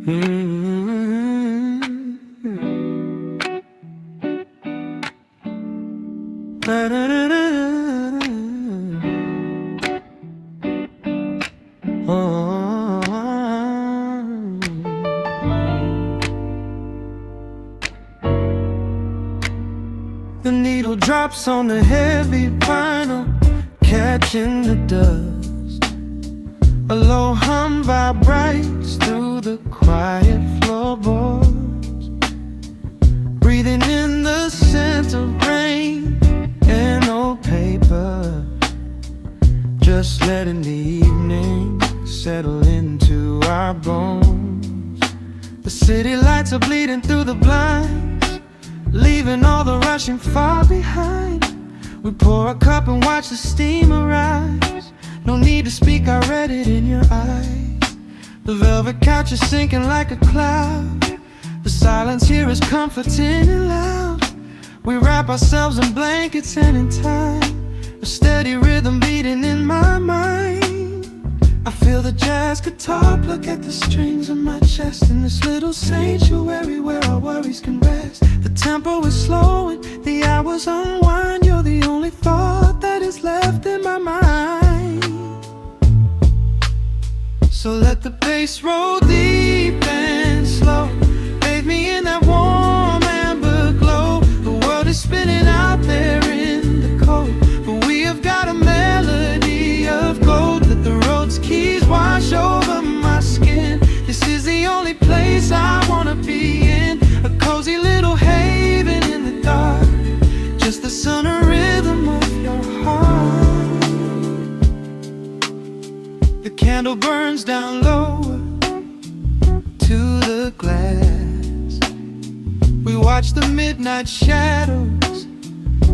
The needle drops on the heavy vinyl, catching the dust. A low hum vibrates through the quiet floorboards, breathing in the scent of rain and old paper, just letting the evening settle into our bones. The city lights are bleeding through the blinds, leaving all the rushing far behind. We pour a cup and watch the steam arise. No need to speak, I read it in your eyes. The velvet couch is sinking like a cloud. The silence here is comforting and loud. We wrap ourselves in blankets and in time, a steady rhythm beating in my mind. I feel the jazz guitar pluck at the strings of my chest, in this little sanctuary where our worries can rest. The tempo is slowing, the hours unwind. You're the only thought that is left in my mind. So let the bass roll deep and slow, bathe me in that warm amber glow. The world is spinning out there in the cold, but we have got a melody of gold. Let the road's keys wash over my skin. This is the only place I wanna be in, a cozy little haven in the dark, just the sun and rhythm of your heart. The candle burns down lower to the glass. We watch the midnight shadows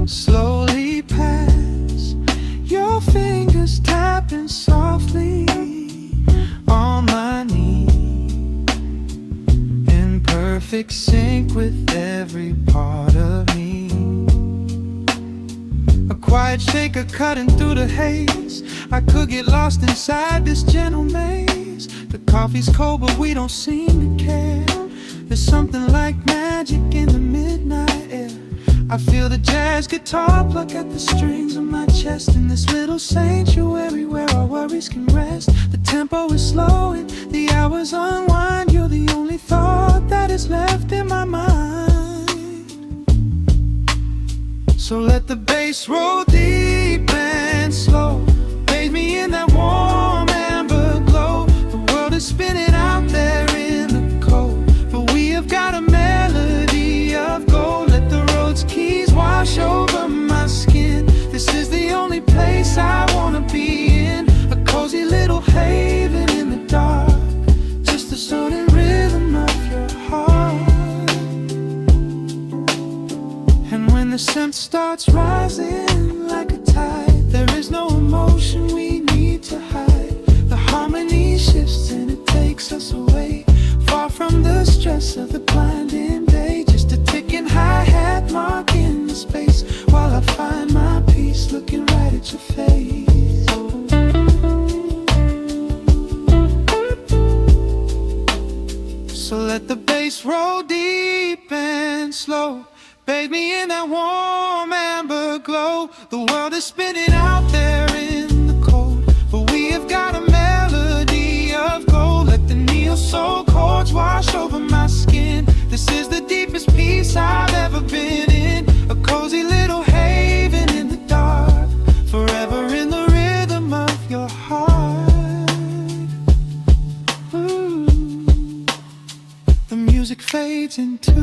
slowly pass, your fingers tapping softly on my knee, in perfect sync with every part of me. A quiet shaker cutting through the haze. I could get lost inside this gentle maze. The coffee's cold but we don't seem to care. There's something like magic in the midnight air. I feel the jazz guitar pluck at the strings of my chest, in this little sanctuary where our worries can rest. The tempo is slowing, the hours unwind. You're the only thought that is left in my mind. So let the bass roll deep and slow, bathe me in that warm amber glow. The world is spinning out there in the cold, but we have got a melody of gold. Let the road's keys wash over my skin. This is the only place I wanna be in, a cozy little haven in the dark, just the sound and rhythm of your heart. And when the scent starts rising like a tide, there is no emotion we need to hide. The harmony shifts and it takes us away, far from the stress of the blinding day. Just a ticking hi-hat marking the space, while I find my peace looking right at your face. So let the bass roll deep and slow, bathe me in that warm amber glow. The world is spinning out there in the cold, but we have got a melody of gold. Let the neo-soul chords wash over my skin. This is the deepest peace I've ever been in, a cozy little haven in the dark, forever in the rhythm of your heart. Ooh. The music fades into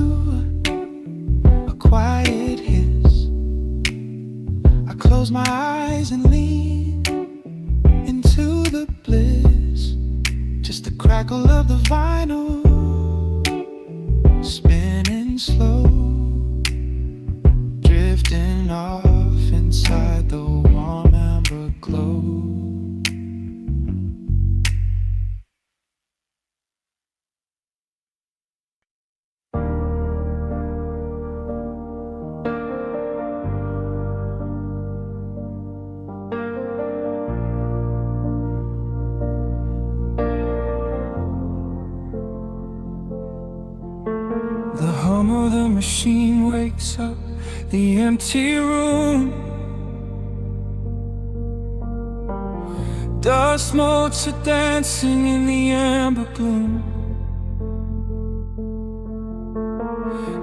a quiet hiss. I close my eyes and lean into the bliss, just the crackle of the vinyl spinning slow, drifting off inside the warm amber glow. before the machine wakes up the empty room. Dust motes are dancing in the amber gloom.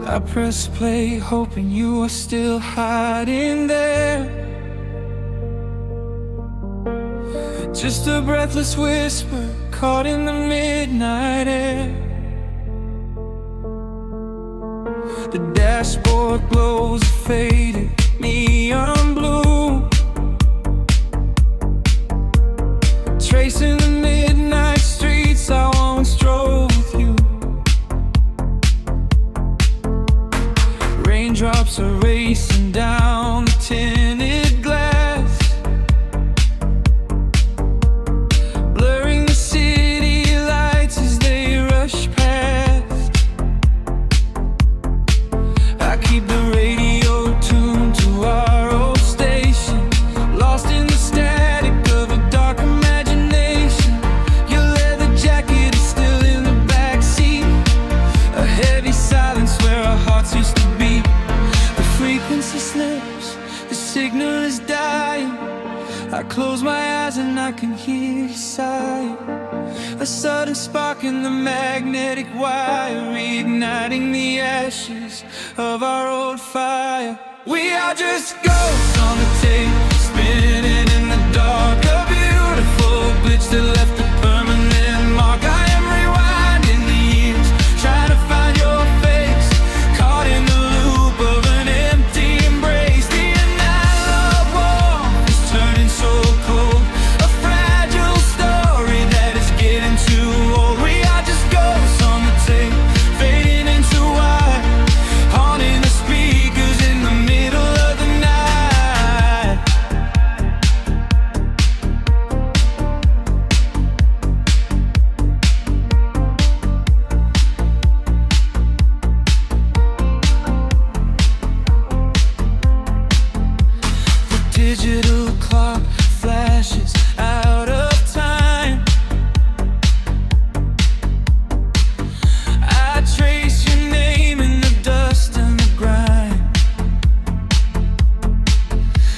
I press play, hoping you are still hiding there. Just a breathless whisper caught in the midnight air. The dashboard glows a faded neon blue, tracing the midnight streets I once drove with you. Raindrops are racing down the tinted glass, blurring the city lights as they rush past. I keep the radio tuned to our old station, lost in the static of a dark imagination. Your leather jacket is still in the backseat, a heavy silence where our hearts used to beat. The frequency slips, the signal is dying. I close my eyes and I can hear you sighing. A sudden spark in the magnetic wire, reigniting the ashes of our old fire. We are just ghosts on the tape, spinning in the dark. A beautiful glitch that left a permanent mark. I am rewinding the years, trying to find your face, caught in the loop of an empty embrace. The analog warmth is turning so cold, a fragile story that is getting too old. We are just ghosts on the tape, fading into white, haunting the speakers in the middle of the night. The digital clock flashes out of time. I trace your name in the dust and the grime.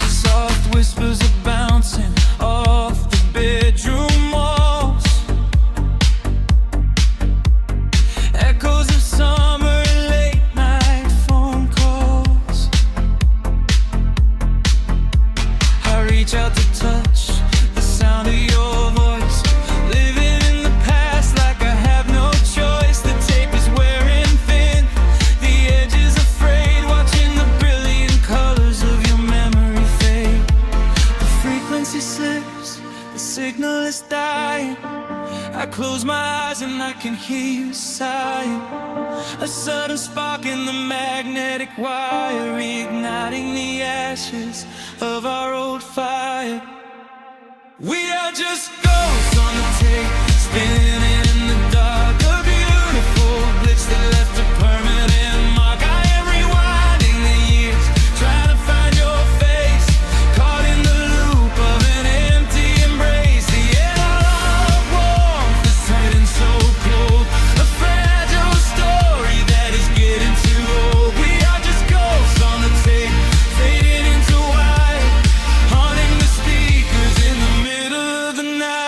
Soft whispers are bouncing off the bedroom walls, echoes of summer and late night phone calls. I reach out to touch the sound of your voice, living in the past like I have no choice. The tape is wearing thin, the edge is afraid, watching the brilliant colors of your memory fade. The frequency slips, the signal is dying. I close my eyes and I can hear you sighing. A sudden spark in the magnetic wire, reigniting the ashes of our old fire. We are just ghosts on the tape, spinning in the dark. A beautiful glitch that left a permanent mark. I am rewinding the years, trying to find your face, caught in the loop of an empty embrace. The analog warmth is turning so cold, a fragile story that is getting too old. We are just ghosts on the tape, fading into white, haunting the speakers in the middle of the night.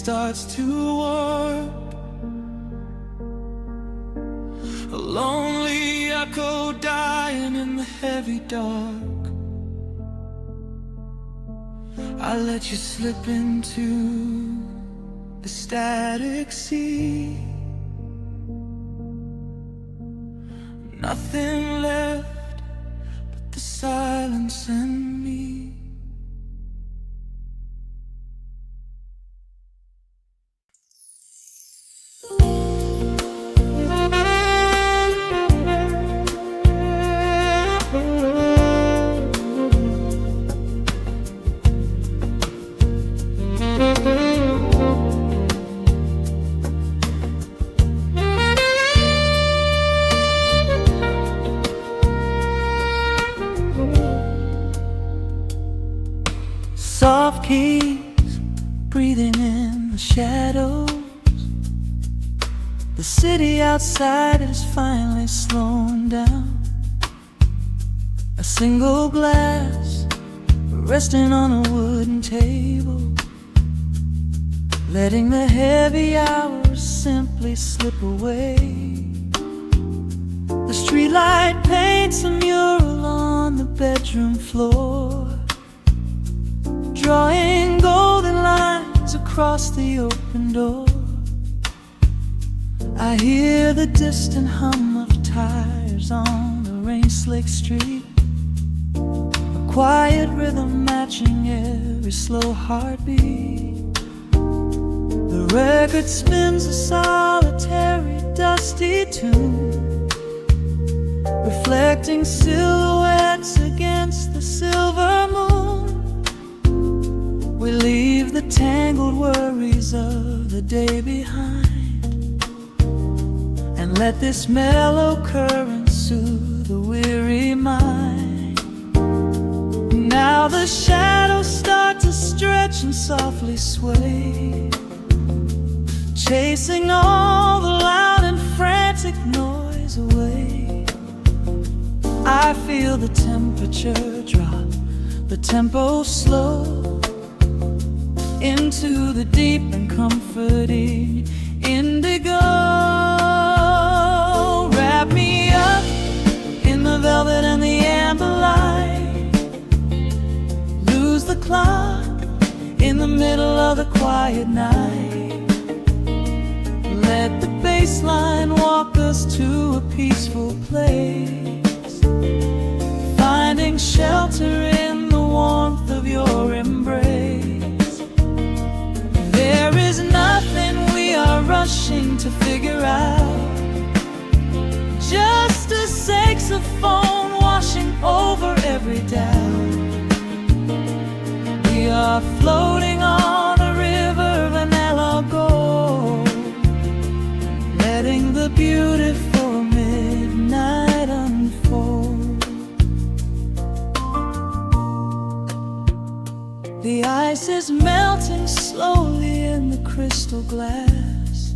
starts to warp, a lonely echo dying in the heavy dark. I let you slip into the static sea. Nothing left but the silence and me. Soft keys breathing in the shadows. The city outside is finally slowing down. A single glass resting on a wooden table, letting the heavy hours simply slip away. The streetlight paints a mural on the bedroom floor, drawing golden lines across the open door. I hear the distant hum of tires on the rain-slicked street, a quiet rhythm matching every slow heartbeat. The record spins a solitary, dusty tune, reflecting silhouettes against the silver moon. We leave the tangled worries of the day behind, and let this mellow current soothe the weary mind. Now the shadows start to stretch and softly sway, chasing all the loud and frantic noise away. I feel the temperature drop, the tempo slow, into the deep and comforting indigo. Wrap me up in the velvet and the amber light, lose the clock in the middle of the quiet night. Let the bassline walk us to a peaceful place, finding shelter in the warmth of your embrace. There is nothing we are rushing to figure out, just a saxophone washing over every doubt. We are floating on a river vanilla gold, letting the beautiful midnight unfold. The ice is melting slowly in the crystal glass.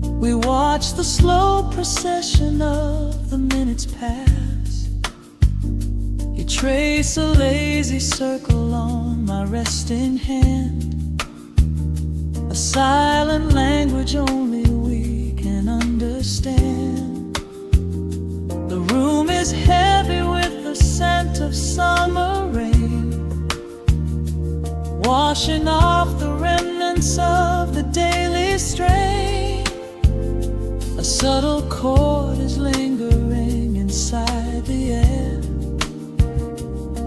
We watch the slow procession of the minutes pass. You trace a lazy circle on my resting hand, a silent language only we can understand. The room is heavy with the scent of summer rain, washing off the remnants of the daily strain. A subtle chord is lingering inside the air,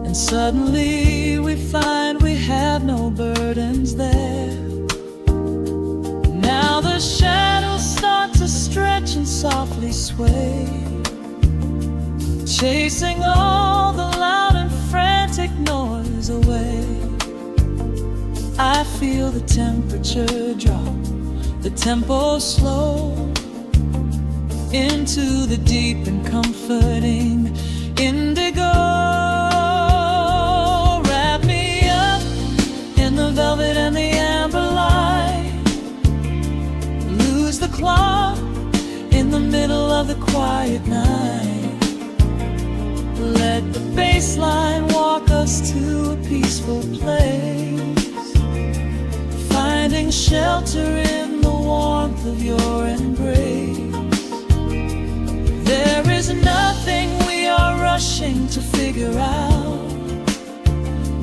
and suddenly we find we have no burdens there. Now the shadows start to stretch and softly sway, chasing all the loud and frantic noise away. I feel the temperature drop, the tempo slow, into the deep and comforting indigo. Wrap me up in the velvet and the amber light, lose the clock in the middle of the quiet night. Let the bassline walk us to a peaceful place, finding shelter in the warmth of your embrace. There is nothing we are rushing to figure out,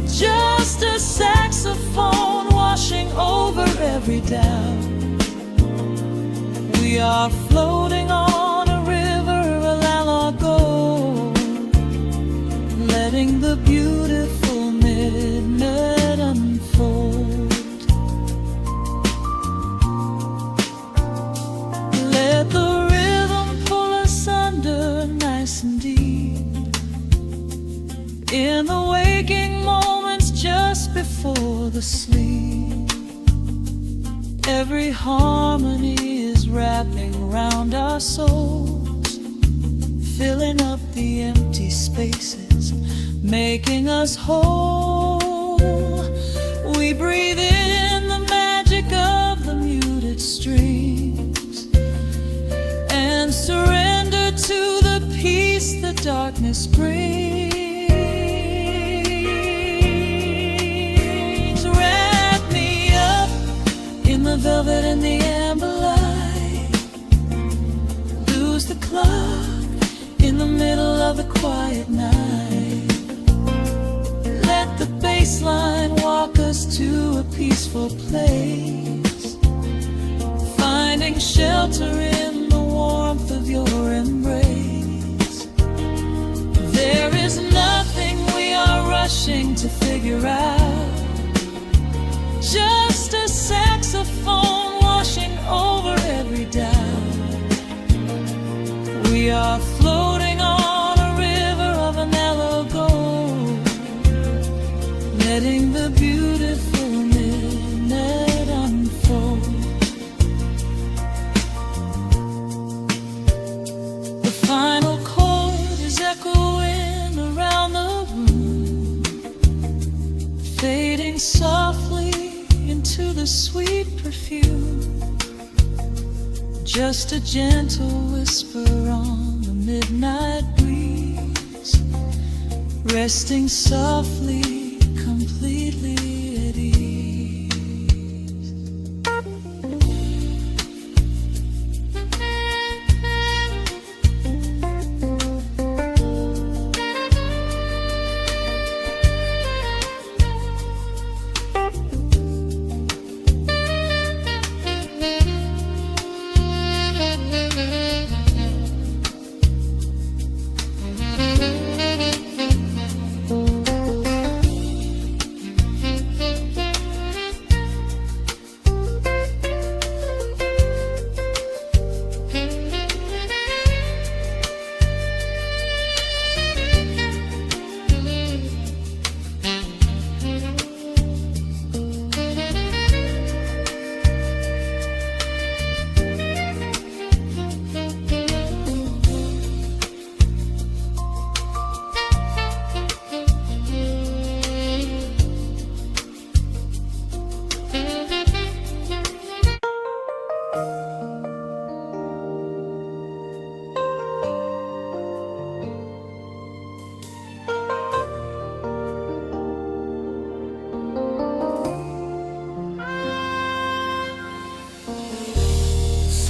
just a saxophone washing over every doubt. We are floating on a river, a lago, letting the beautiful midnight unfold. Let the rhythm pull us under nice and deep, in the waking moments just before the sleep. Every harmony is wrapping round our souls, filling up the empty spaces, making us whole. We breathe in the magic of the muted strings and surrender to the peace the darkness brings. Wrap me up in the velvet and the amber light, lose the clock in the middle of the quiet night. Let the bassline walk us to a peaceful place, finding shelter in the warmth of your embrace. There is nothing we are rushing to figure out, just a saxophone washing over every doubt. We are floating on a river of vanilla gold, letting the beautiful midnight unfold. The final chord is echoing around the room, fading softly into the sweet perfume. Just a gentle whisper on the midnight breeze, resting softly, completely at ease.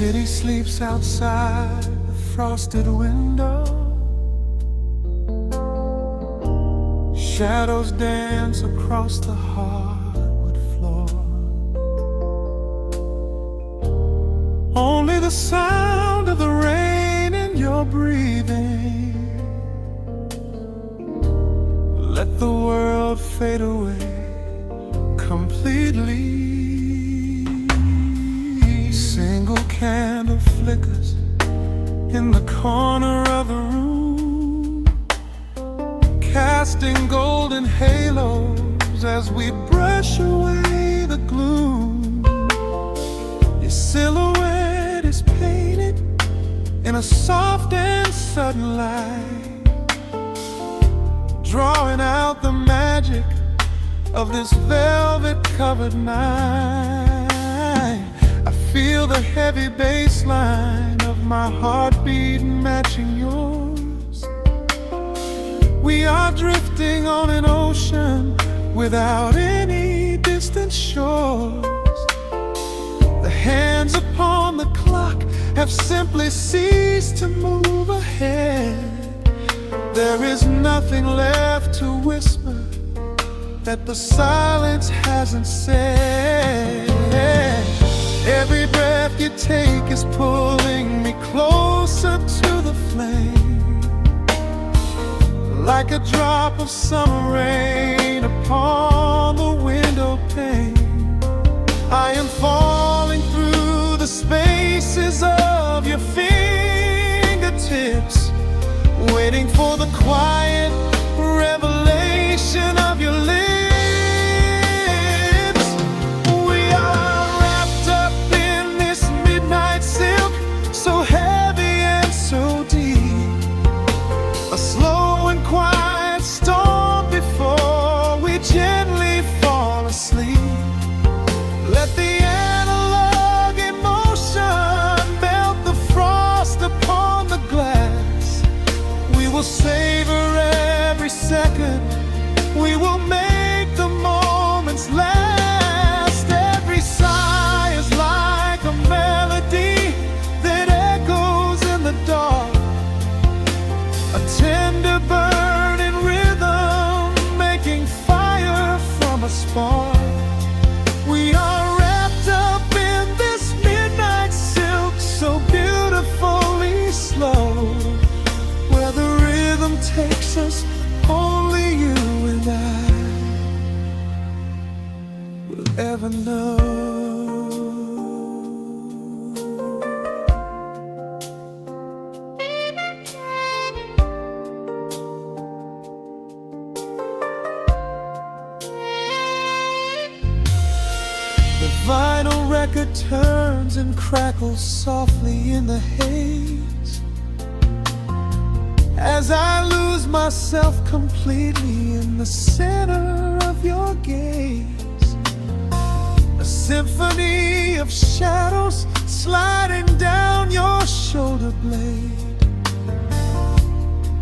City sleeps outside the frosted window. Shadows dance across the hardwood floor. Only the sound of the rain in your breathing. Let the world fade away completely. Single candle flickers in the corner of the room, casting golden halos as we brush away the gloom. Your silhouette is painted in a soft and sudden light, drawing out the magic of this velvet-covered night. I feel the heavy bass line of my heartbeat matching yours. We are drifting on an ocean without any distant shores. hands upon the clock have simply ceased to move ahead. There is nothing left to whisper that the silence hasn't said. Every breath you take is pulling me closer to the flame, like a drop of summer rain upon the window pane. I am falling through the spaces of your fingertips, waiting for the quiet revelation of your lips. We are wrapped up in this midnight silk, so heavy and so deep, a slow and quiet storm before we gently fall asleep. Let the analog emotion melt the frost upon the glass. We will savor every second, we will make the moments last. Every sigh is like a melody that echoes in the dark, a tender burning rhythm making fire from a spark. We are wrapped up in this midnight silk, so beautifully slow, where the rhythm takes us, only you and I will ever know. The vinyl record turns and crackles softly in the haze, as I lose myself completely in the center of your gaze. A symphony of shadows sliding down your shoulder blade.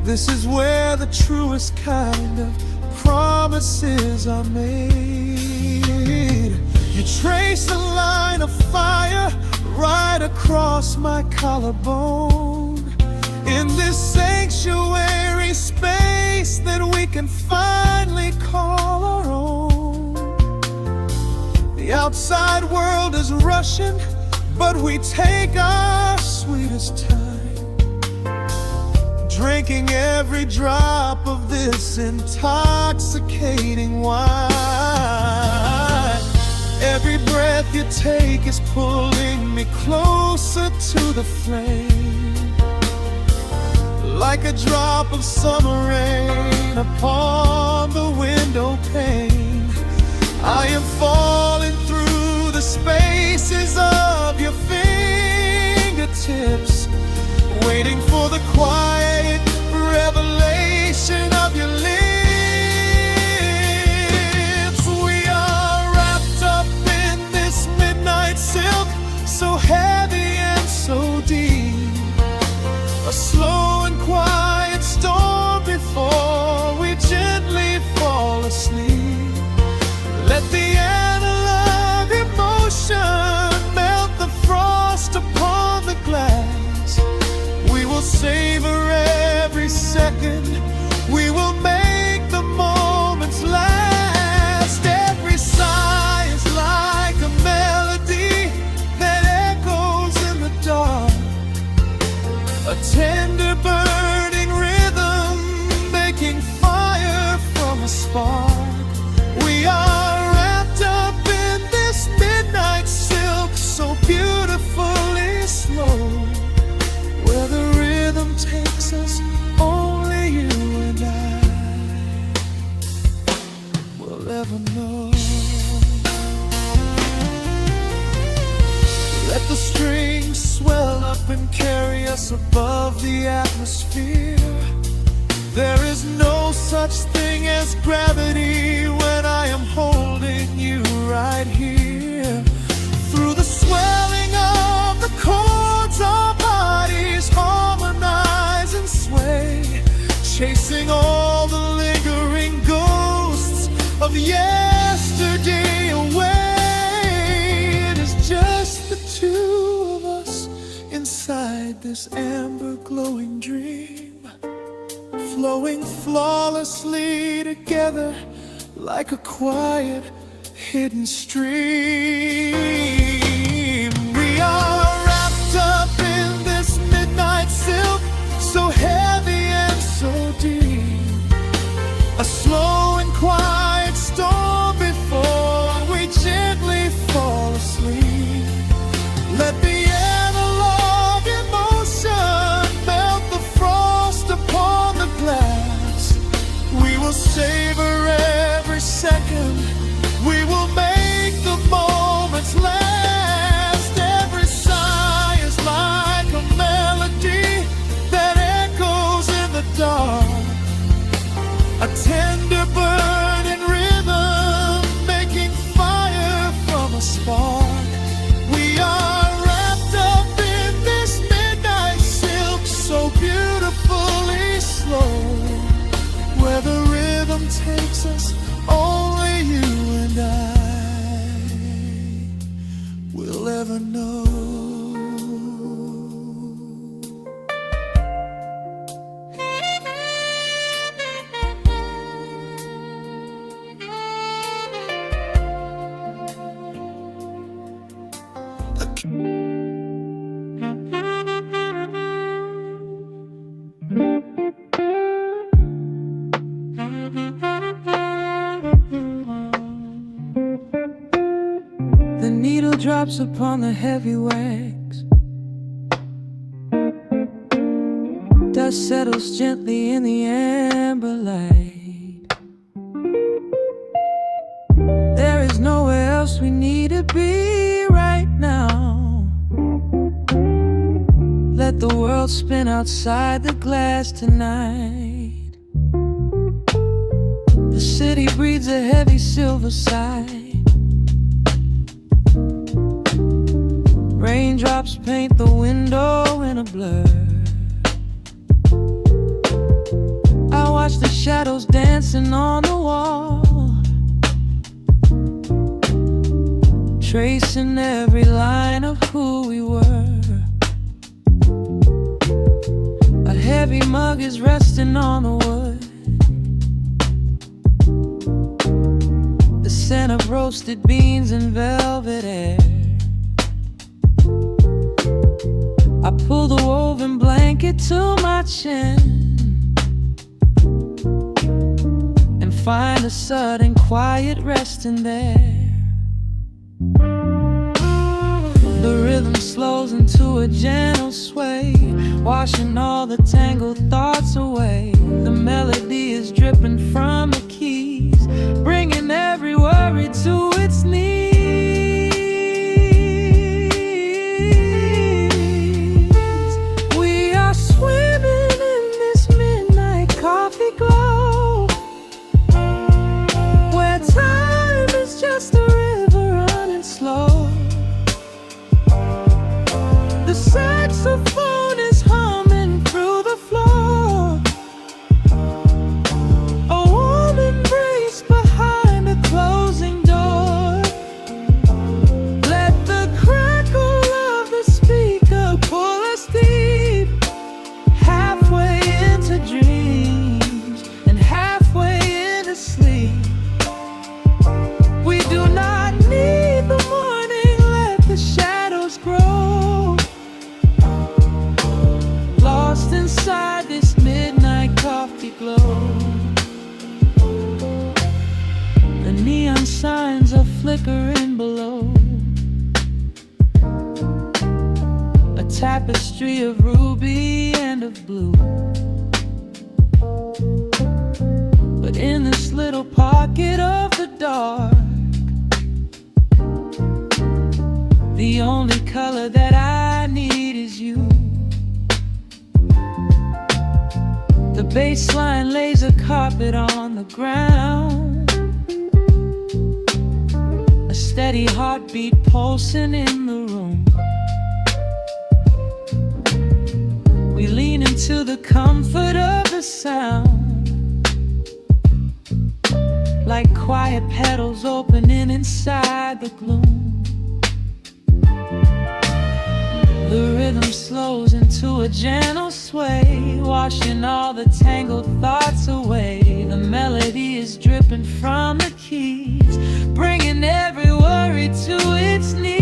This is where the truest kind of promises are made. You trace a line of fire right across my collarbone, in this sanctuary space that we can finally call our own. The outside world is rushing, but we take our sweetest time, drinking every drop of this intoxicating wine. Every breath you take is pulling me closer to the flame, like a drop of summer rain upon the window pane. I am falling through the spaces of your fingertips, waiting for the quiet revelation of your lips. We are wrapped up in this midnight silk, so heavy and so deep, a slow and quiet storm before we gently fall asleep. Let the analog emotion melt the frost upon the glass. We will savor every second, we will make the moments last. Every sigh is like a melody that echoes in the dark, a tender burning rhythm making fire from a spark. We are wrapped up in this midnight silk, so beautifully slow, where the rhythm takes us, only you and I will ever know. Let the strings swell up and carry us above the atmosphere. There is no such thing as gravity when I am holding you right here. Through the swelling of the chords, our bodies harmonize and sway, chasing all the lingering ghosts of yesterday away. It is just the two this amber glowing dream, flowing flawlessly together like a quiet hidden stream. We are wrapped up in this midnight silk, so heavy and so deep, a slow and quiet storm before we gently fall asleep. Let the analog emotion melt the frost upon the glass. We will savor every second, we will make the moments last. Every sigh is like a melody that echoes in the dark, a tender burning rhythm making fire from a spark. We are wrapped up in this midnight silk, so beautifully slow, where the rhythm takes us, only you and I will ever know. The needle drops upon the heavy wax, dust settles gently in the amber light. There is nowhere else we need to be right now. Let the world spin outside the glass tonight. The city breathes a heavy silver sigh. Raindrops paint the window in a blur. I watch the shadows dancing on the wall, tracing every line of who we were. A heavy mug is resting on the wood, the scent of roasted beans and velvet air. I pull the woven blanket to my chin and find a sudden quiet resting there. The rhythm slows into a gentle sway, washing all the tangled thoughts away. The melody is dripping from the keys, bringing every worry to its knees. We are swimming in this midnight coffee glow, where time is just a river running slow. The saxophone is humming through the floor, a warm embrace behind a closing door. Let the crackle of the speaker pull us deep, halfway into dreams and halfway into sleep. We do not need the morning, let the shadows grow. Lost inside this midnight coffee glow. The neon signs are flickering below, a tapestry of ruby and of blue. But in this little pocket of the dark, the only color that I need is you. The bassline lays a carpet on the ground, a steady heartbeat pulsing in the room. We lean into the comfort of the sound, like quiet petals opening inside the gloom. The rhythm slows into a gentle sway, washing all the tangled thoughts away. The melody is dripping from the keys, bringing every worry to its knees.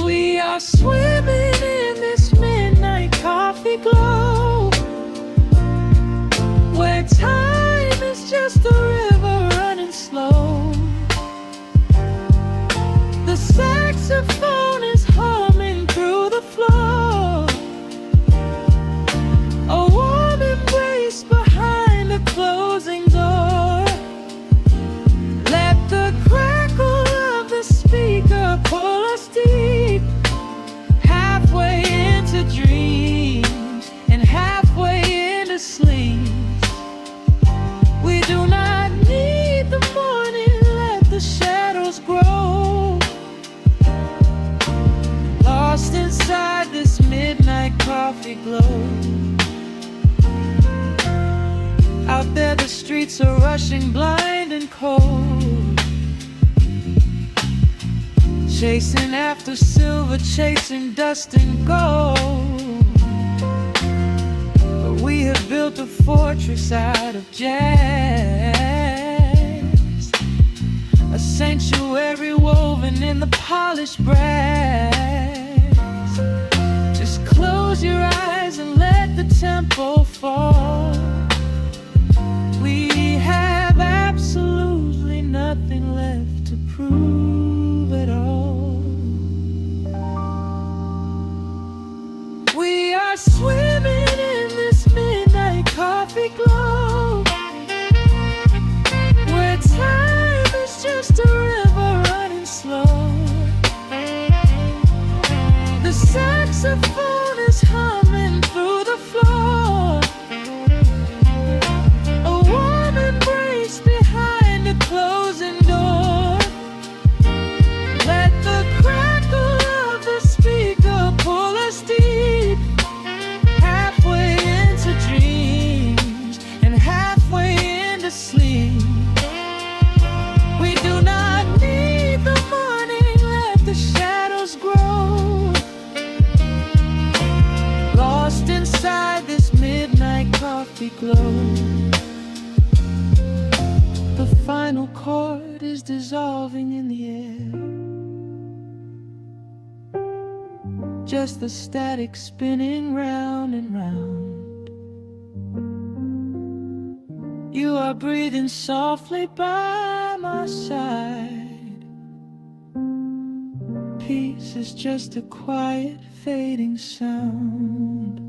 We are swimming in this midnight coffee glow, where time is just a river running slow. The saxophone is humming through the floor, a warm embrace behind a closing door. Let the crackle of the speaker pull us deep, halfway into dreams and halfway into sleep. We do not need the morning, let the shadows grow. Lost inside this midnight coffee glow. Out there the streets are rushing blind and cold, chasing after silver, chasing dust and gold. But we have built a fortress out of jazz, a sanctuary woven in the polished brass. Just close your eyes and let the tempo fall. We have absolutely nothing left to prove at all. We are swimming in this midnight coffee glow, where time is just a river running slow. The saxophone is humming through the floor, a warm embrace behind a closing door. Let the crackle of the speaker pull us deep, halfway into dreams and halfway into sleep. We do not need the morning, let the shadows grow. Lost inside this midnight coffee glow. The final chord is dissolving in the air, just the static spinning round and round. You are breathing softly by my side. Peace is just a quiet fading sound.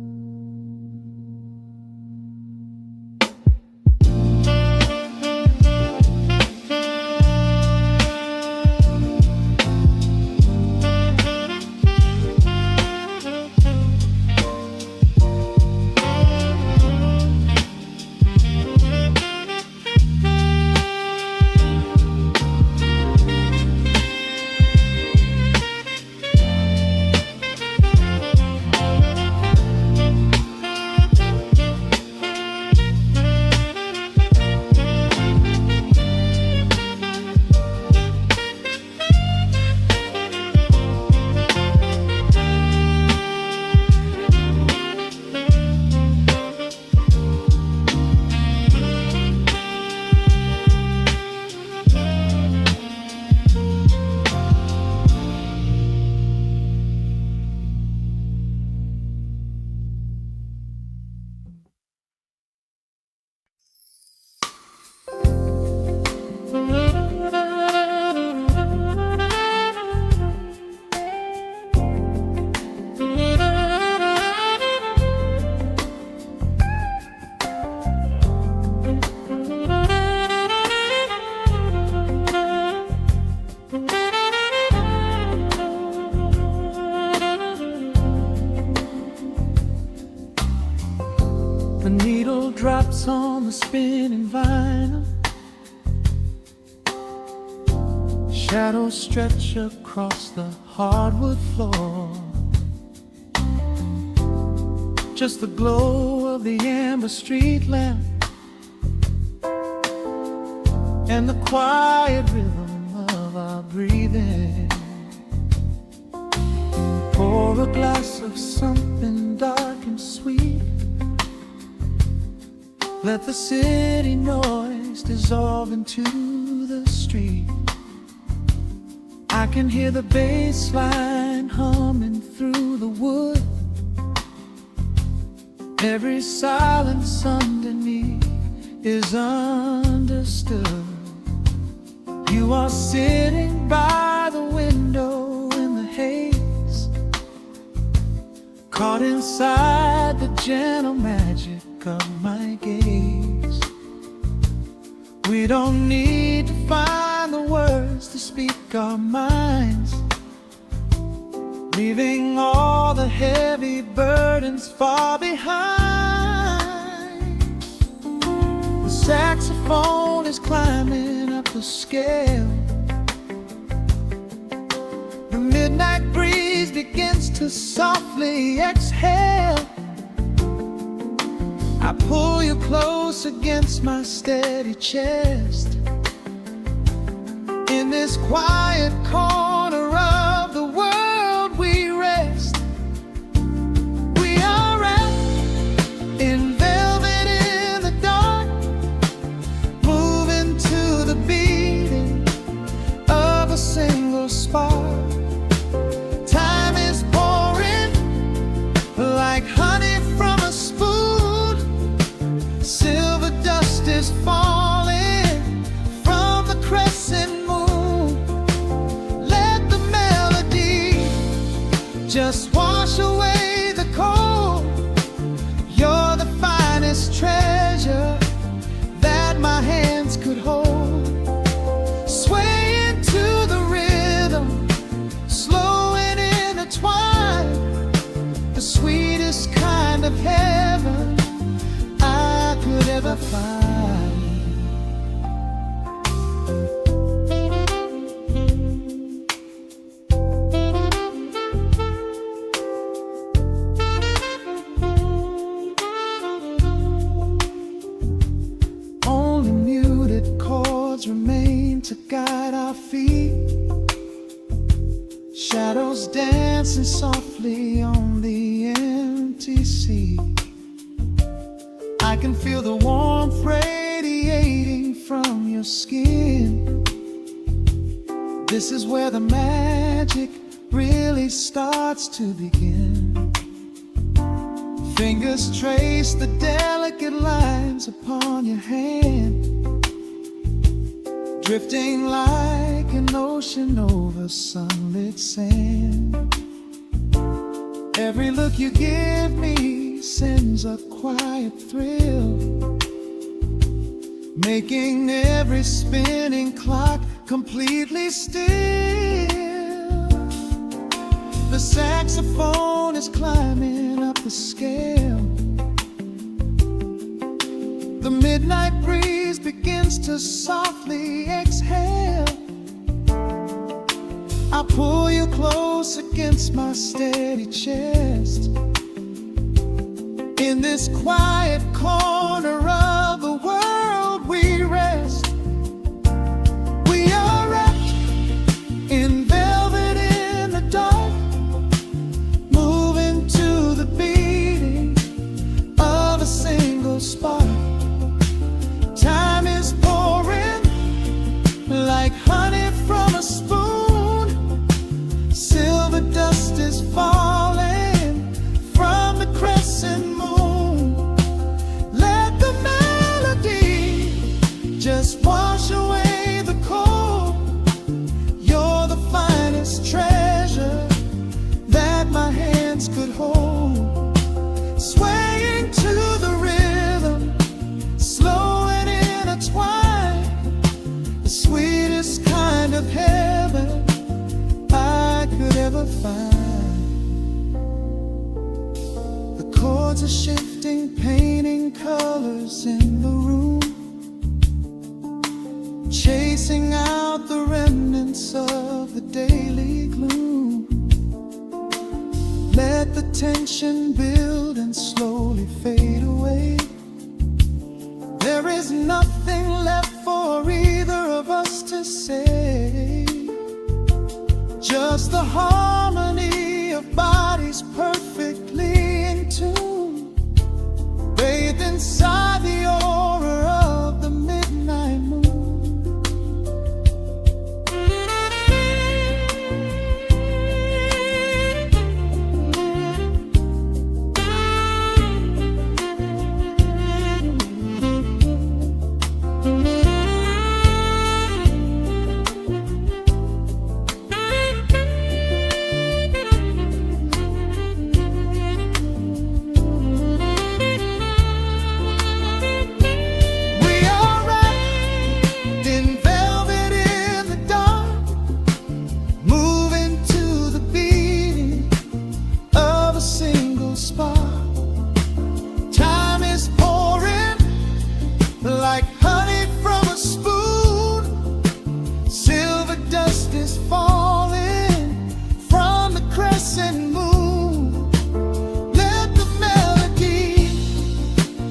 The needle drops on the spinning vinyl, shadows stretch across the hardwood floor. Just the glow of the amber street lamp and the quiet rhythm of our breathing. Pour a glass of something dark and sweet. Let the city noise dissolve into the street. I can hear the bass line humming through the wood. Every silence underneath is understood. You are sitting by the window in the haze, caught inside the gentle magic of my gaze. We don't need to find the words to speak our minds, leaving all the heavy burdens far behind. The saxophone is climbing up the scale. The midnight breeze begins to softly exhale. I pull you close against my steady chest. In this quiet corner of the world we rest. We are wrapped in velvet in the dark, moving to the beating of a single spark. Time is pouring like honey from a spoon. Silver dust is falling from the crescent moon. Let the melody just wash away the cold. You're the finest treasure that my hands could hold. Swaying to the rhythm, slow and intertwined, the sweetest kind of heaven I could ever find. Only muted chords remain to guide our feet. Shadows dancing softly on the empty sea. I can feel the warmth radiating from your skin. This is where the magic really starts to begin. Fingers trace the delicate lines upon your hand, drifting like an ocean over sunlit sand. Every look you give me sends a quiet thrill, making every spinning clock completely still. The saxophone is climbing up the scale. The midnight breeze begins to softly exhale. I pull you close against my steady chest. In this quiet corner of the world we rest. We are wrapped in velvet in the dark, moving to the beating of a single spark. Time is pouring like honey from a spoon. Silver dust is falling from the crescent moon. Let the melody just wash away the cold. You're the finest treasure that my hands could hold. Swaying to the rhythm, slow and intertwined, the sweetest kind of heaven I could ever find. The chords are shifting, painting colors in the room, chasing out the remnants of the daily gloom. Let the tension build and slowly fade away. There is nothing left for either of us to say. just the harmony of bodies perfectly in tune, bathed inside the aura of the midnight moon.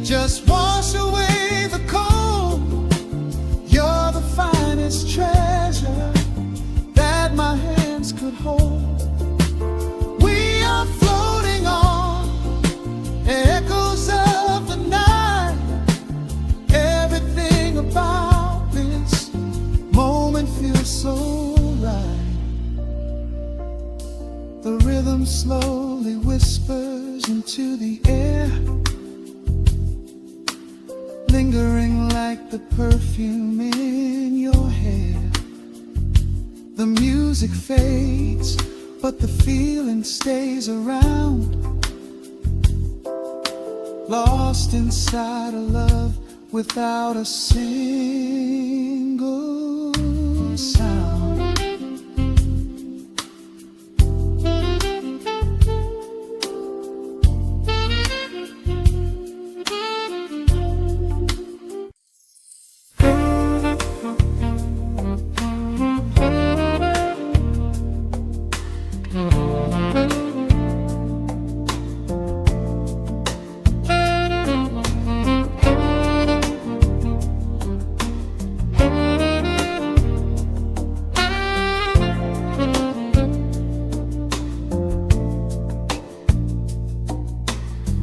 Just wash away the cold. You're the finest treasure that my hands could hold. We are floating on echoes of the night. Everything about this moment feels so right. The rhythm slowly whispers into the air, lingering like the perfume in your hair. The music fades, but the feeling stays around, lost inside a love without a single sound.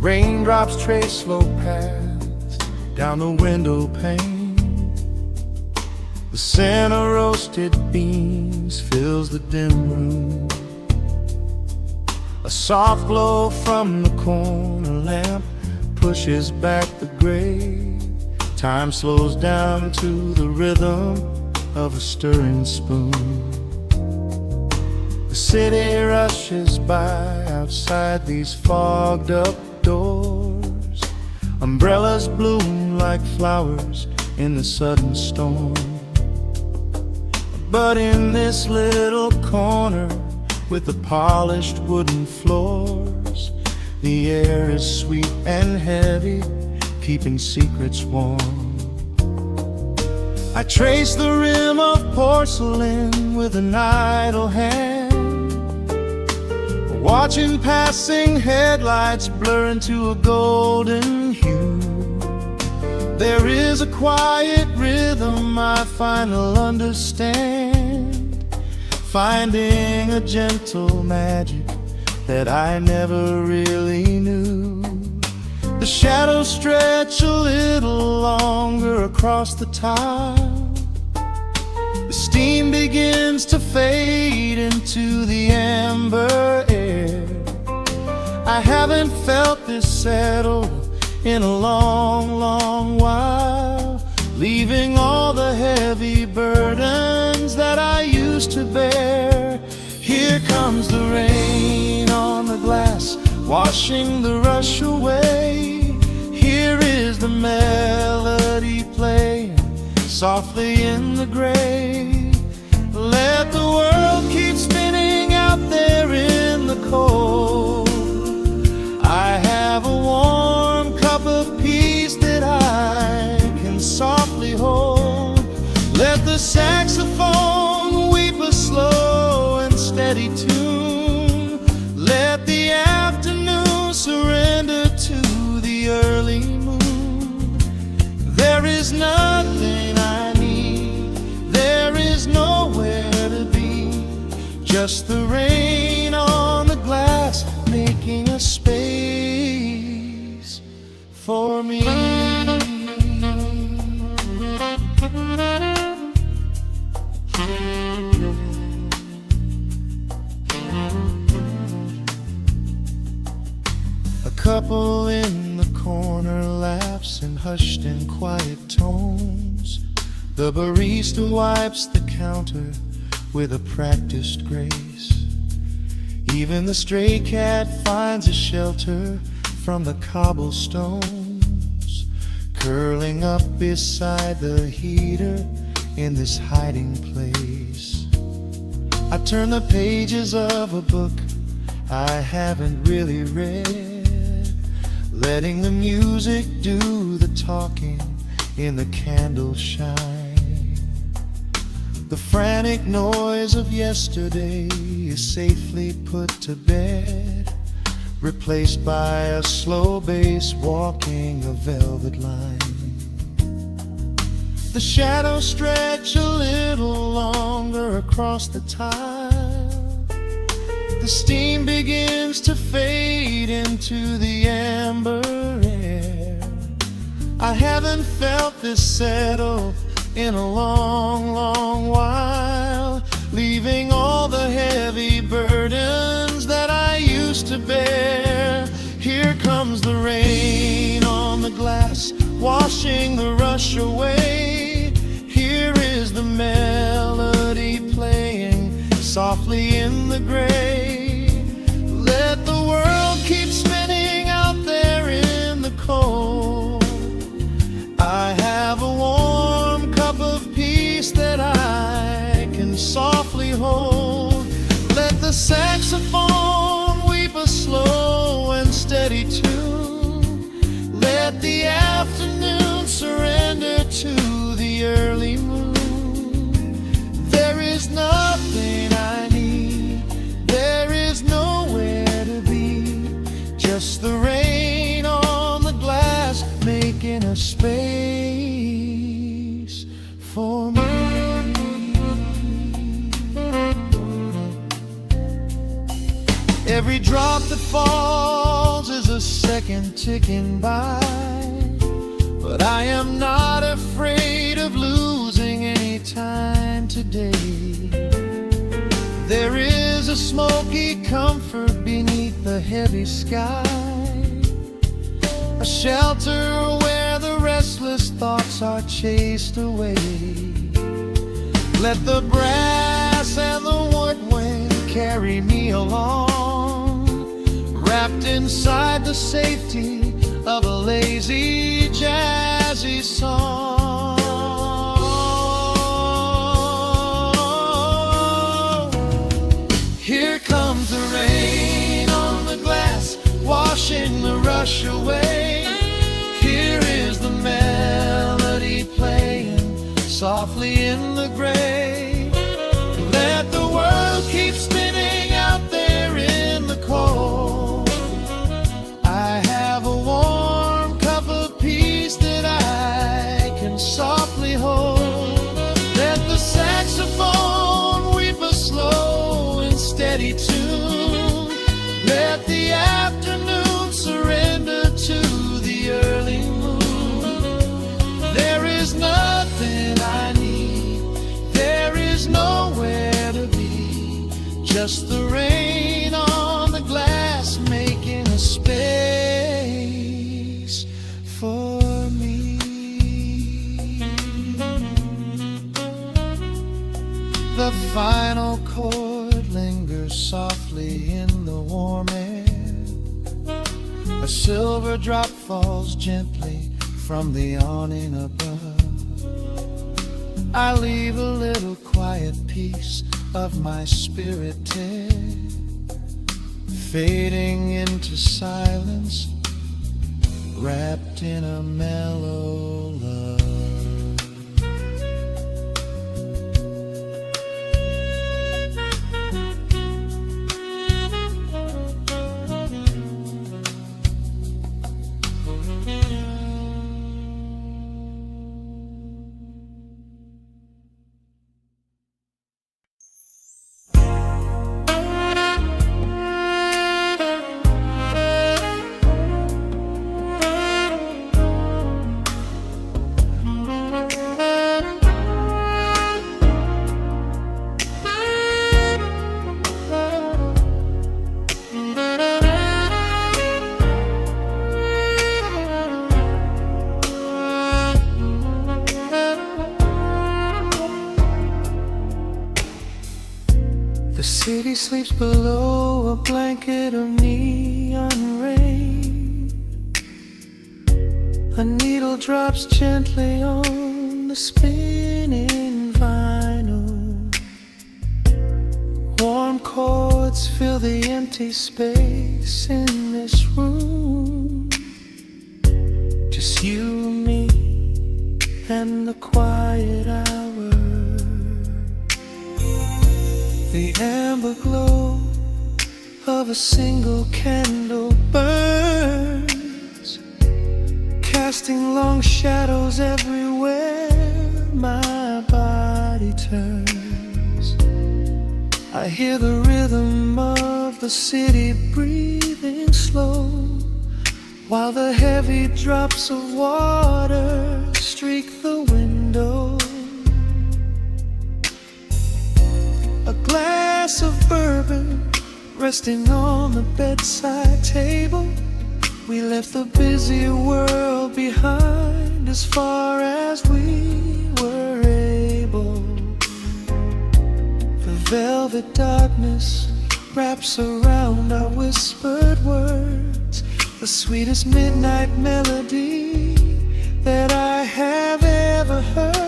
Raindrops trace slow paths down the window pane. The scent of roasted beans fills the dim room. A soft glow from the corner lamp pushes back the gray. Time slows down to the rhythm of a stirring spoon. The city rushes by outside these fogged up doors. Umbrellas bloom like flowers in the sudden storm. But in this little corner with the polished wooden floors, the air is sweet and heavy, keeping secrets warm. I trace the rim of porcelain with an idle hand, watching passing headlights blur into a golden hue. There is a quiet rhythm I finally understand, finding a gentle magic that I never really knew. The shadows stretch a little longer across the tile. The steam begins to fade into the amber air. I haven't felt this settled in a long, long while, leaving all the heavy burdens that I used to bear. Here comes the rain on the glass, washing the rush away. Here is the melody playing softly in the gray. Let the world keep spinning out there in the cold. I have a warm cup of peace that I can softly hold. Let the saxophone weep a slow and steady tune. Let the afternoon surrender to the early moon. There is nothing I need, there is nowhere to be, just the rain on the glass, making a space for me. A couple in the corner laughs in hushed and quiet tones. The barista wipes the counter with a practiced grace. Even the stray cat finds a shelter from the cobblestones, curling up beside the heater in this hiding place. I turn the pages of a book I haven't really read, letting the music do the talking in the candle shine. The frantic noise of yesterday is safely put to bed, replaced by a slow bass walking a velvet line. The shadows stretch a little longer across the tile. The steam begins to fade into the amber air. I haven't felt this settle in a long, long while, leaving all the heavy burdens that I used to bear. Here comes the rain on the glass, washing the rush away. Here is the melody playing softly in the gray. Let the world keep spinning out there in the cold. I have a warm cup of peace that I can softly hold. Let the saxophone weep a slow and steady tune. Let the afternoon surrender to the early moon. There is nothing I need, there is nowhere to be, just the rain on the glass making a space for me. Every drop that falls is a second ticking by, but I am not afraid of losing any time today. There is a smoky comfort beneath the heavy sky, a shelter where the restless thoughts are chased away. Let the brass and the woodwind carry me along, wrapped inside the safety of a lazy, jazzy song. Here comes the rain on the glass, washing the rush away. Here is the melody playing softly in the gray. Let the world keep spinning out there in the cold. I have a warm cup of peace that I can softly hold. Let the saxophone weep a slow and steady tune. Let the afternoon surrender to the early moon. There is nothing I need, there is nowhere to be, just the rain on the glass making a space for me. The final chord lingers softly in the warm air. A silver drop falls gently from the awning above. I leave a little quiet piece of my spirit dead, fading into silence, wrapped in a mellow love. sleeps below a blanket of neon rain. A needle drops gently on the spinning vinyl. Warm chords fill the empty space in this room. Just you, me, and the quiet hour. The amber glow of a single candle burns, casting long shadows everywhere my body turns. I hear the rhythm of the city breathing slow, while the heavy drops of water streak the window. A glass of bourbon resting on the bedside table. We left the busy world behind as far as we were able. The velvet darkness wraps around our whispered words, the sweetest midnight melody that I have ever heard.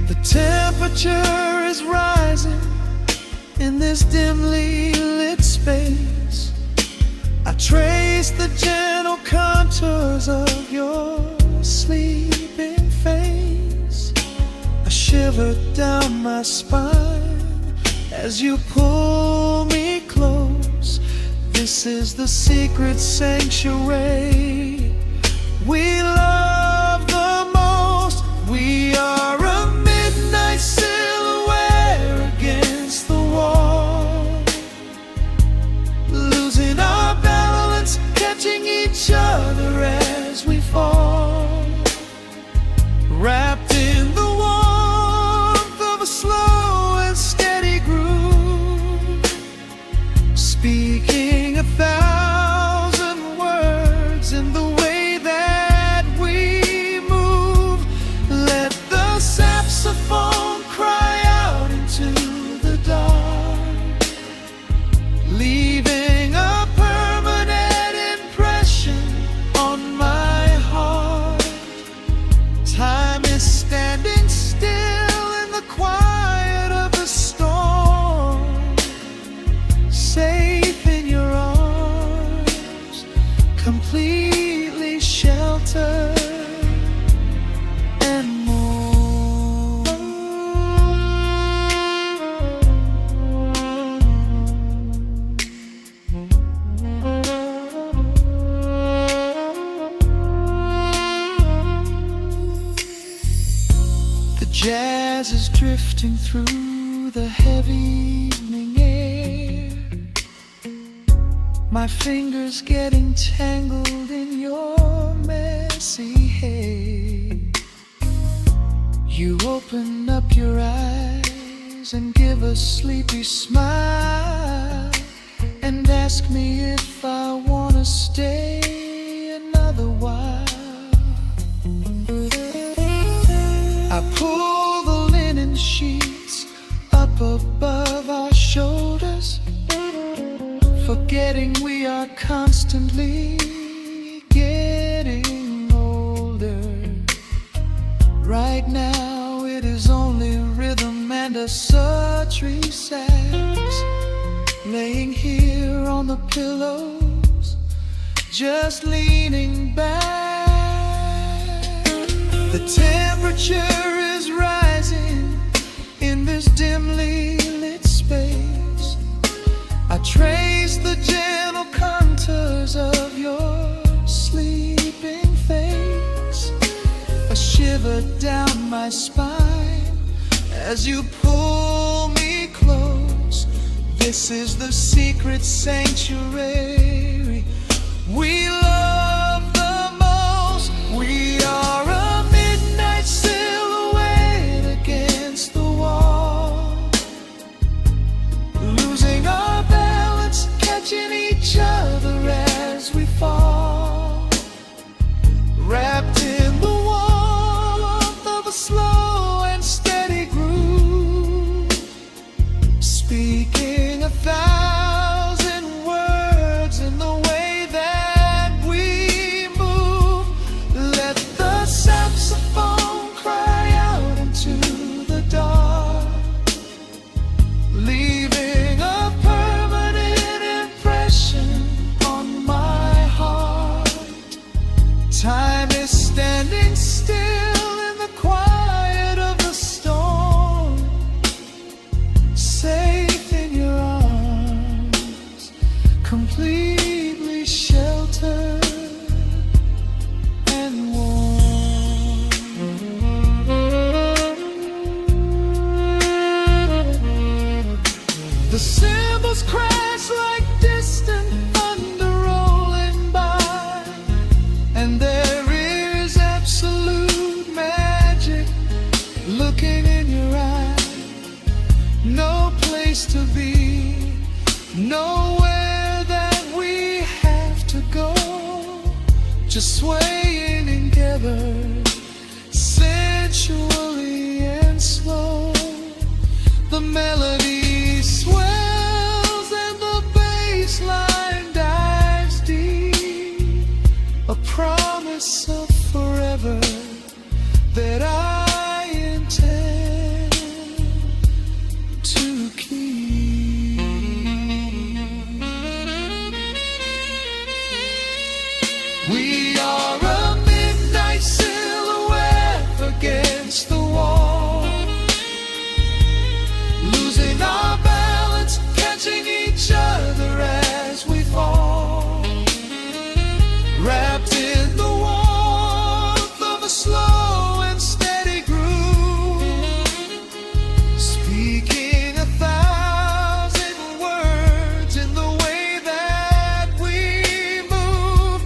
The temperature is rising in this dimly lit space. I trace the gentle contours of your sleeping face. A shiver down my spine as you pull me close. This is the secret sanctuary we love the most. We are a midnight silhouette against the wall, losing our balance, catching each other as we fall, wrapped in the warmth of a slow and steady groove, speaking 1,000 words in the way that we move. Let the saxophone cry out into the dark, leaving a permanent impression on my heart. Time is standing still in the quiet of the storm, safe in your arms, completely sheltered and more. The jazz is drifting through the heavy evening air, my fingers getting tangled in your messy hair. You open up your eyes and give a sleepy smile, and ask me if I wanna stay another while. I pull the linen sheets up above our shoulders, forgetting we are constantly getting older. Right now it is only rhythm and a sultry sax, laying here on the pillows, just leaning back. The temperature is rising in this dimly lit space. I trace the gentle contours of your sleeping face. A shiver down my spine as you pull me close. This is the secret sanctuary we love the most. We are a midnight silhouette against the wall, losing our balance, catching each other as we fall, wrapped in the warmth of a slow and steady groove, completely sheltered and warm. The cymbals crash like distant thunder rolling by, and there is absolute magic looking in your eyes. No place to be, nowhere that we have to go, just swaying together, sensually and slow. The melody swells and the bass line dives deep, a promise of forever that I intend to keep. We are a midnight silhouette against the wall, losing our balance, catching each other as we fall, wrapped in the warmth of a slow and steady groove, speaking 1,000 words in the way that we move.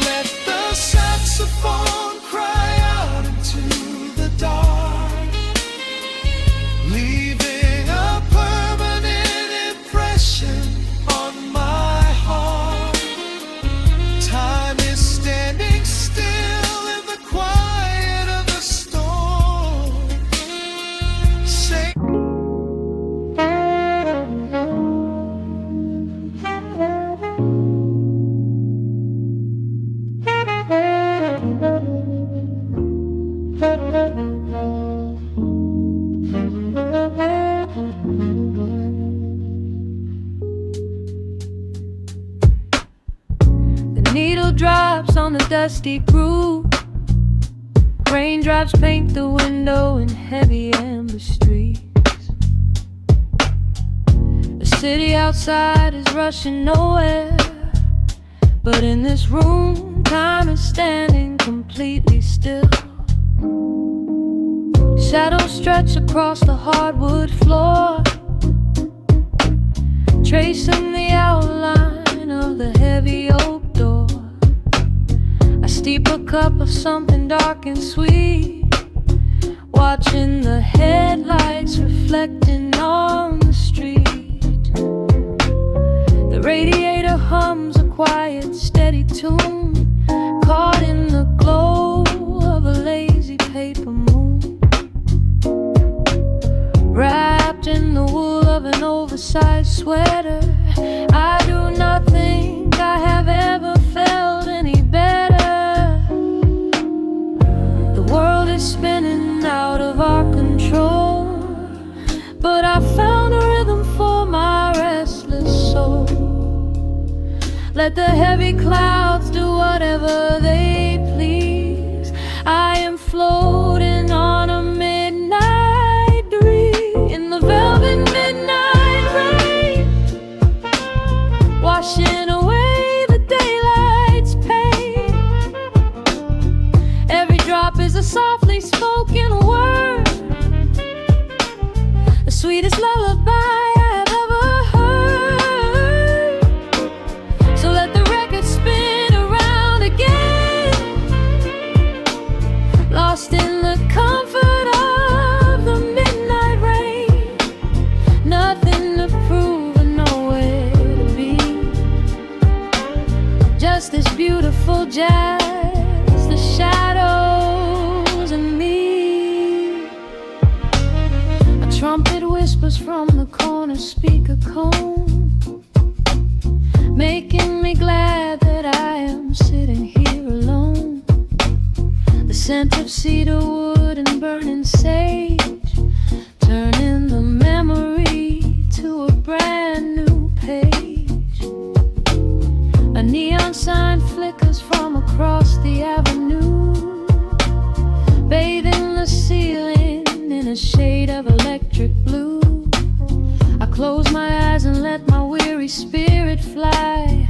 Let the saxophone cry out into the dark, leaving a permanent impression on my heart. Time is standing still in the quiet of the storm. Say The needle drops on the dusty groove. Raindrops paint the window in heavy amber streets. The city outside is rushing nowhere, but in this room, time is standing completely still. Shadows stretch across the hardwood floor, tracing the outline of the heavy oak door. I steep a cup of something dark and sweet, watching the headlights reflecting on the street. The radiator hums a quiet, steady tune, caught in the glow of a lazy paper moon, wrapped in the wool of an oversized sweater. I do not think I have ever felt any better. The world is spinning out of our control, but I found a rhythm for my restless soul. Let the heavy clouds do whatever they please. I am floating on a midnight dream in the velvet midnight rain, washing away the daylight's pain. Every drop is a softly spoken word, the sweetest lullaby I have ever heard. So let the record spin around again, lost in the comfort of the midnight rain. Nothing to prove and nowhere to be, just this beautiful jazz, the shadows and me. A trumpet whispers from the corner speaker cone, making me glad that I am sitting here alone. The scent of cedar wood and burning sage, turning the memory to a brand new page. A neon sign flickers from across the avenue, bathing the ceiling in a shade of electric blue. I close my eyes and let my weary spirit fly,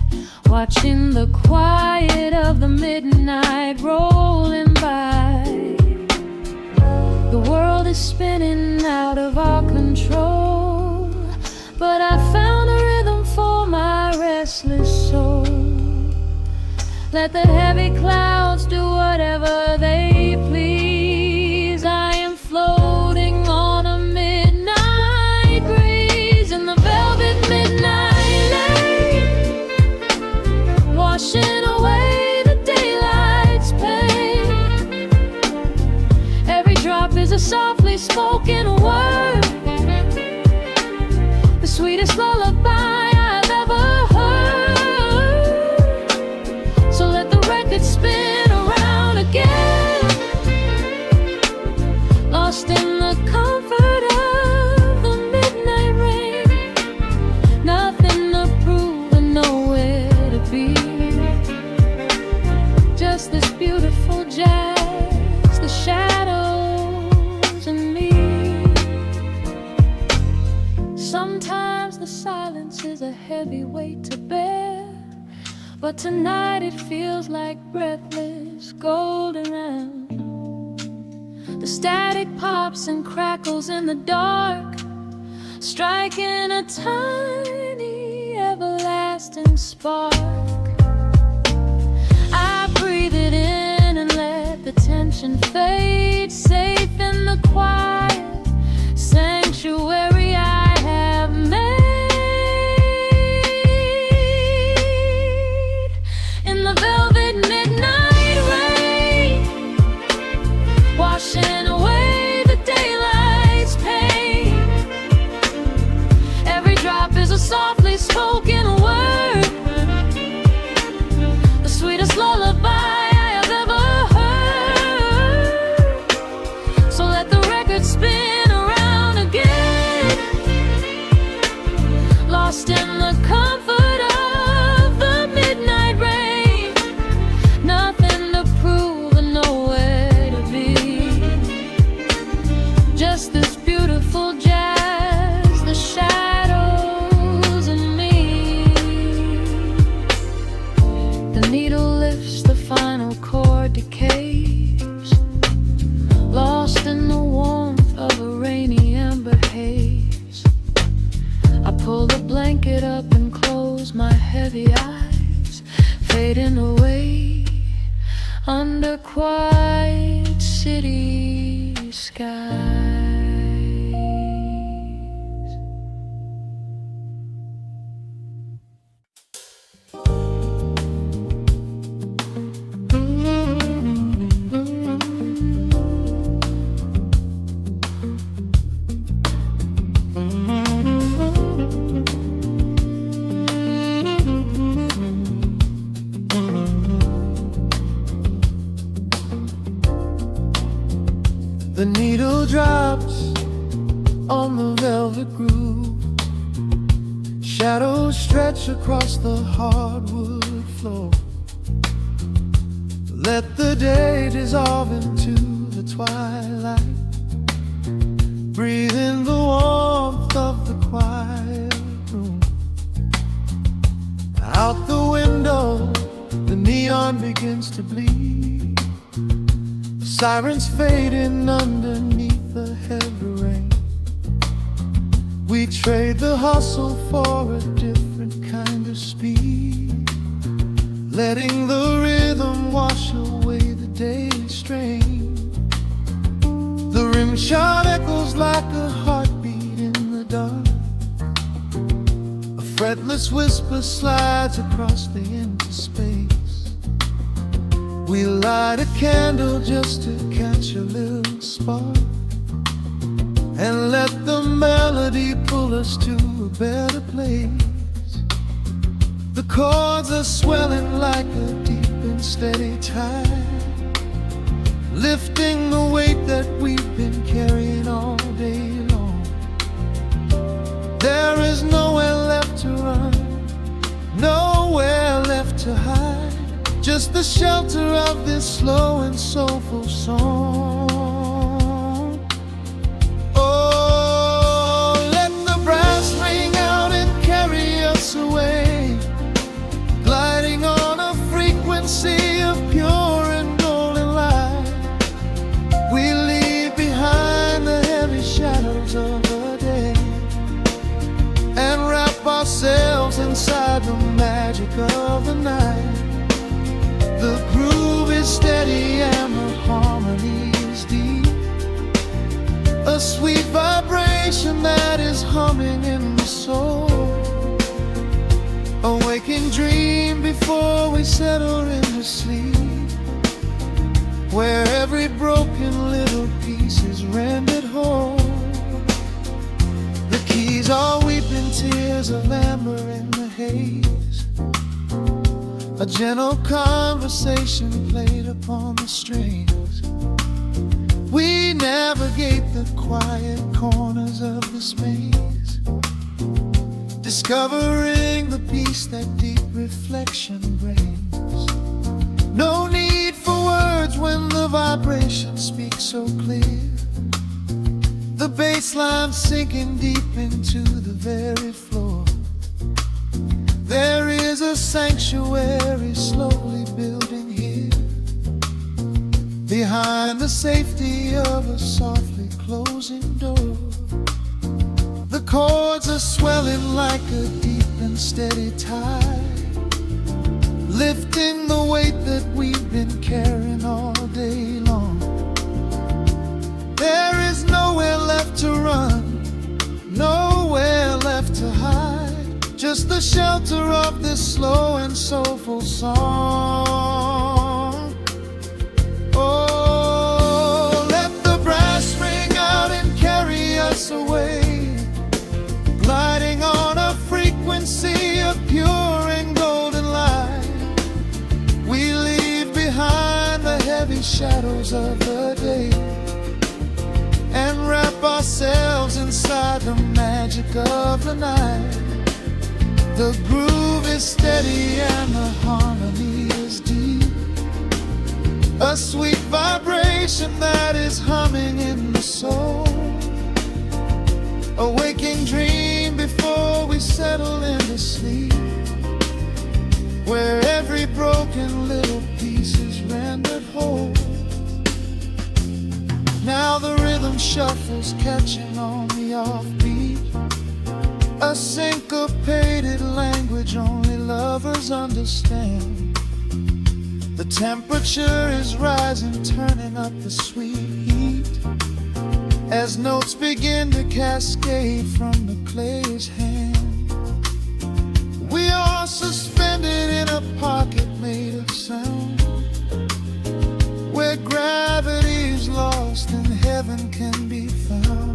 watching the quiet of the midnight rolling by. The world is spinning out of our control, but I found a rhythm for my restless soul. Let the heavy clouds do whatever they please. I am floating on a midnight breeze in the velvet midnight lane, washing away the daylight's pain. Every drop is a softly spoken word, the sweetest lullaby I've ever heard. So let the record spin around again, lost in the comfort of the midnight rain. Nothing to prove and nowhere to be, just this beautiful jazz, the shadows and me. Sometimes the silence is a heavy weight to bear, but tonight it feels like breathless golden round. The static pops and crackles in the dark, striking a tiny everlasting spark. I breathe it in and let the tension fade, safe in the quiet sanctuary I have made. In the velvet midnight rain, washing away the daylight's pain. Every drop is a softly spoken word, the sweetest lullaby I have ever heard. So let the record spin around again, lost in the comfort of the midnight rain. Nothing to prove and nowhere to be, just this beautiful jazz, the shadows and me. The needle lifts, the final chord decays, lost in the warmth of a rainy amber haze. I pull the blanket up and close my heavy eyes, fading away under quiet city skies. The needle drops on the velvet groove, shadows stretch across the hardwood floor. Let the day dissolve into the twilight, breathe in the warmth of the quiet room. Out the window, the neon begins to bleed, sirens fading underneath the heavy rain. We trade the hustle for a different kind of speed, letting the rhythm wash away the daily strain. The rim shot echoes like a heartbeat in the dark, a fretless whisper slides across the empty space. We light a candle just to catch a little spark, and let the melody pull us to a better place. The chords are swelling like a deep and steady tide, lifting the weight that we've been carrying all day long. There is nowhere left to run, nowhere left to hide, just the shelter of this slow and soulful song. Oh, let the brass ring out and carry us away, gliding frequency of pure and golden light. We leave behind the heavy shadows of the day and wrap ourselves inside the magic of the night. The groove is steady and the harmony is deep, a sweet vibration that is humming in the soul, a waking dream before we settle into sleep, where every broken little piece is rendered whole. The keys are weeping tears of amber in the haze, a gentle conversation played upon the strings. We navigate the quiet corners of this maze, discovering the peace that deep reflection brings. No need for words when the vibration speaks so clear, the bass line sinking deep into the very floor. There is a sanctuary slowly building here, behind the safety of a softly closing door. The chords are swelling like a deep and steady tide, lifting the weight that we've been carrying all day long. There is nowhere left to run, nowhere left to hide, just the shelter of this slow and soulful song. Oh, let the brass ring out and carry us away, gliding on a frequency of pure and golden light. We leave behind the heavy shadows of the day and wrap ourselves inside the magic of the night. The groove is steady and the harmony is deep, a sweet vibration that is humming in the soul, a waking dream before we settle into sleep, where every broken little piece is rendered whole. Now the rhythm shuffles, catching on the offbeat, a syncopated language only lovers understand. The temperature is rising, turning up the sweet heat, as notes begin to cascade from the clay's hand. We are suspended in a pocket made of sound, where gravity is lost and heaven can be found.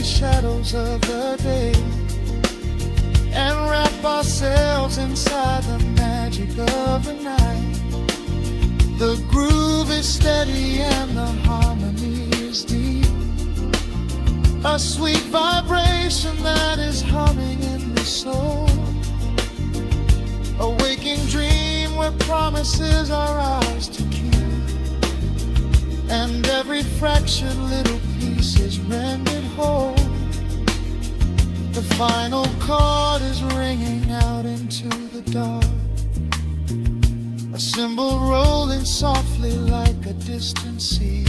Shadows of the day and wrap ourselves inside the magic of the night. The groove is steady and the harmony is deep, a sweet vibration that is humming in the soul, a waking dream where promises are ours to keep, and every fraction little piece is rendered whole. The final chord is ringing out into the dark, a cymbal rolling softly like a distant sea.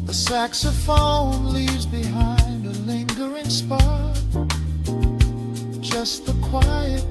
The saxophone leaves behind a lingering spark, just the quiet